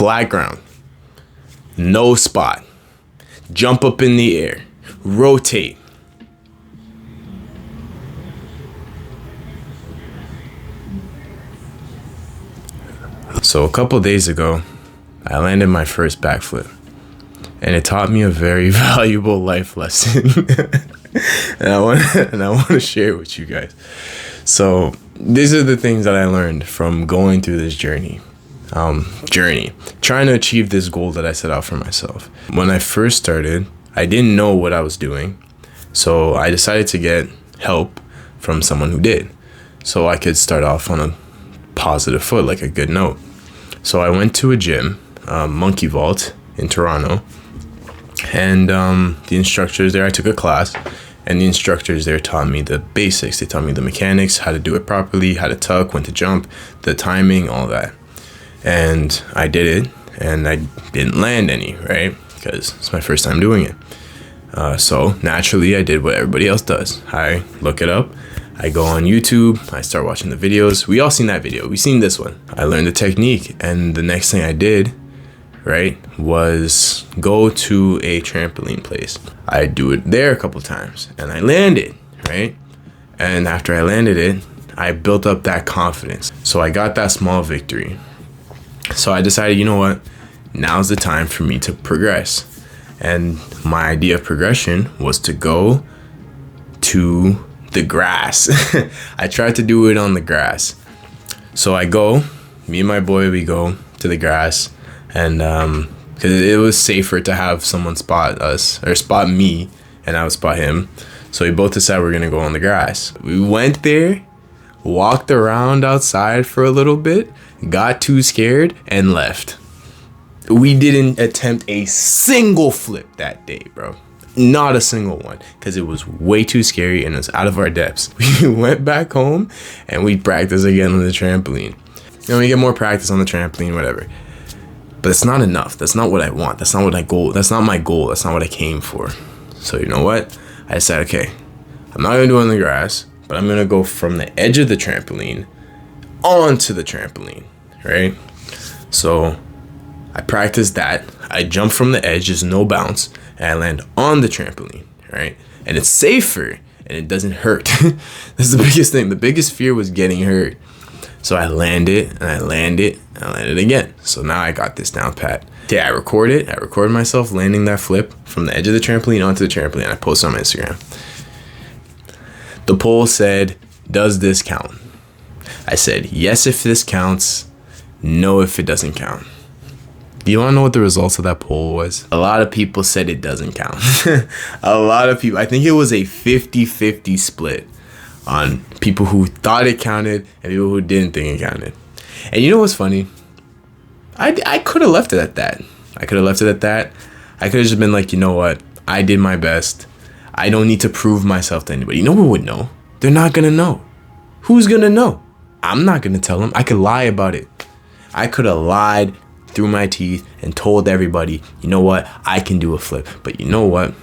flat ground, no spot, jump up in the air, rotate. So a couple days ago, I landed my first backflip, and it taught me a very valuable life lesson. and I want to share it with you guys. So these are the things that I learned from going through this journey, trying to achieve this goal that I set out for myself. When I first started, I didn't know what I was doing, so I decided to get help from someone who did, so I could start off on a positive foot, like a good note. So I went to a gym, Monkey Vault in Toronto, and the instructors there, I took a class, and the instructors there taught me the basics. They taught me the mechanics, how to do it properly, how to tuck, when to jump, the timing, all that. And I did it, and I didn't land any, right? Because it's my first time doing it. So naturally, I did what everybody else does. I look it up. I go on YouTube, I start watching the videos. We all seen that video. We seen this one. I learned the technique, and the next thing I did, right, was go to a trampoline place. I do it there a couple times, and I landed, right? And after I landed it, I built up that confidence. So I got that small victory. So I decided, you know what? Now's the time for me to progress. And my idea of progression was to go to the grass. I tried to do it on the grass. So I go, me and my boy, we go to the grass, and because it was safer to have someone spot us, or spot me, and I would spot him. So we both decided we're gonna go on the grass. We went there, walked around outside for a little bit, got too scared, and left. We didn't attempt a single flip that day, bro. Not a single one, because it was way too scary and it was out of our depths. We went back home and we practiced again on the trampoline. And we get more practice on the trampoline, whatever. But it's not enough. That's not what I want. That's not what I goal. That's not my goal. That's not what I came for. So you know what? I said, okay, I'm not gonna do it on the grass, but I'm gonna go from the edge of the trampoline onto the trampoline, right? So I practiced that. I jump from the edge, there's no bounce, and I land on the trampoline, right? And it's safer, and it doesn't hurt. That's the biggest thing. The biggest fear was getting hurt. So I land it, and I land it, and I land it again. So now I got this down pat. Okay, I record it. I recorded myself landing that flip from the edge of the trampoline onto the trampoline. I posted on my Instagram. The poll said, does this count? I said, yes if this counts, no if it doesn't count. Do you want to know what the results of that poll was? A lot of people said it doesn't count. A lot of people. I think it was a 50-50 split on people who thought it counted and people who didn't think it counted. And you know what's funny? I could have left it at that. I could have just been like, you know what? I did my best. I don't need to prove myself to anybody. No one would know. They're not going to know. Who's going to know? I'm not going to tell them. I could lie about it. I could have lied through my teeth and told everybody, you know what, I can do a flip. But you know what,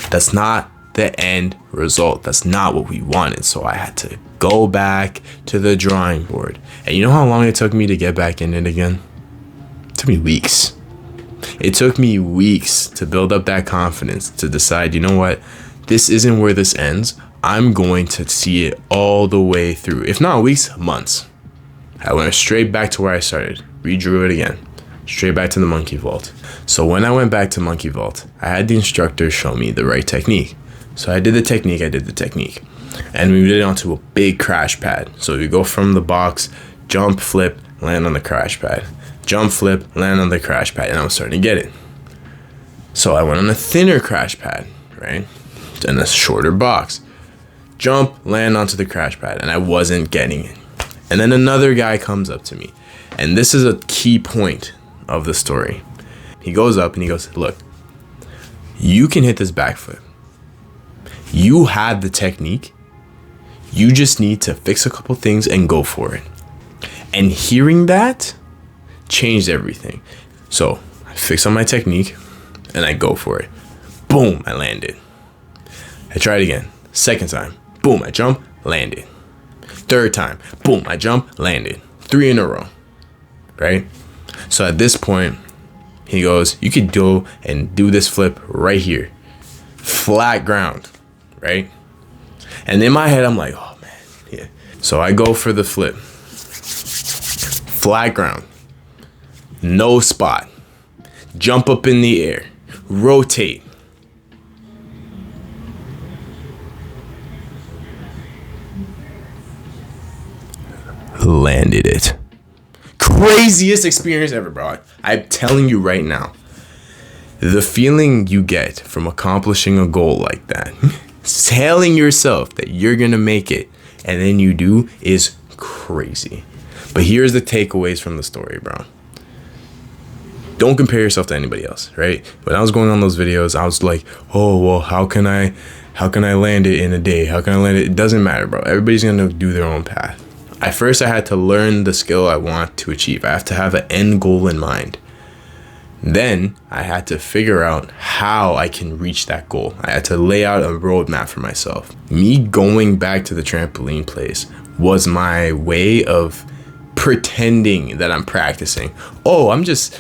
that's not the end result. That's not what we wanted. So I had to go back to the drawing board. And you know how long it took me to get back in it again? It took me weeks. It took me weeks to build up that confidence, to decide, you know what, this isn't where this ends. I'm going to see it all the way through. If not weeks, months. I went straight back to where I started. Redrew it again. Straight back to the Monkey Vault. So when I went back to Monkey Vault, I had the instructor show me the right technique. So I did the technique. And we did it onto a big crash pad. So we go from the box, jump, flip, land on the crash pad. Jump, flip, land on the crash pad. And I was starting to get it. So I went on a thinner crash pad, right? And a shorter box. Jump, land onto the crash pad. And I wasn't getting it. And then another guy comes up to me. And this is a key point of the story. He goes up and he goes, look, you can hit this backflip. You have the technique. You just need to fix a couple things and go for it. And hearing that changed everything. So I fix on my technique and I go for it. Boom, I landed. I try it again. Second time, boom, I jump, landed. Third time, boom, I jump, landed. 3 in a row. Right? So at this point, he goes, you could go and do this flip right here. Flat ground, right? And in my head, I'm like, oh man, yeah. So I go for the flip. Flat ground. No spot. Jump up in the air. Rotate. Landed it. Craziest experience ever, bro. I'm telling you right now. The feeling you get from accomplishing a goal like that, telling yourself that you're gonna make it, and then you do, is crazy. But here's the takeaways from the story, bro. Don't compare yourself to anybody else, right? When I was going on those videos, I was like, oh, well, how can I land it in a day? How can I land it? It doesn't matter, bro. Everybody's gonna do their own path. At first, I had to learn the skill I want to achieve. I have to have an end goal in mind. Then I had to figure out how I can reach that goal. I had to lay out a roadmap for myself. Me going back to the trampoline place was my way of pretending that I'm practicing. Oh, I'm just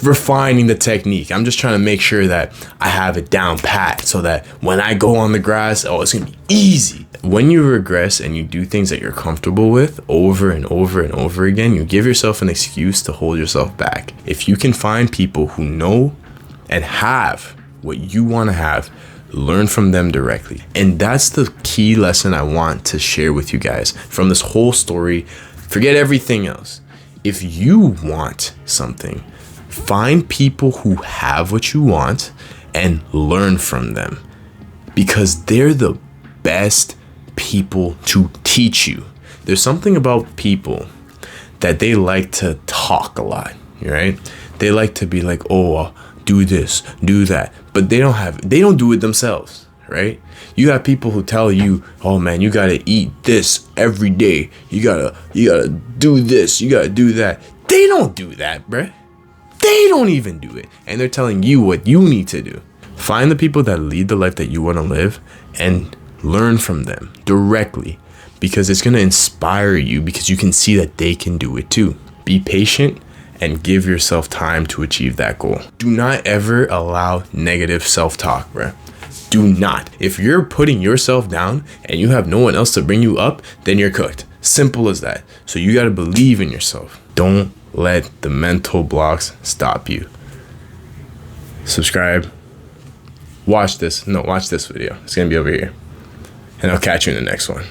refining the technique. I'm just trying to make sure that I have it down pat so that when I go on the grass, oh, it's gonna be easy. When you regress and you do things that you're comfortable with over and over and over again, you give yourself an excuse to hold yourself back. If you can find people who know and have what you want to have, learn from them directly. And that's the key lesson I want to share with you guys from this whole story. Forget everything else. If you want something, find people who have what you want and learn from them, because they're the best people to teach you. There's something about people that they like to talk a lot, right? They like to be like, oh, do this, do that, but they don't do it themselves, right? You have people who tell you, oh man, you gotta eat this every day. You gotta do this, you gotta do that. They don't do that, bruh. They don't even do it. And they're telling you what you need to do. Find the people that lead the life that you want to live and learn from them directly, because it's going to inspire you, because you can see that they can do it too. Be patient and give yourself time to achieve that goal. Do not ever allow negative self-talk, bro. Do not. If you're putting yourself down and you have no one else to bring you up, then you're cooked. Simple as that. So you got to believe in yourself. Don't let the mental blocks stop you. Subscribe. Watch this video. It's going to be over here. And I'll catch you in the next one.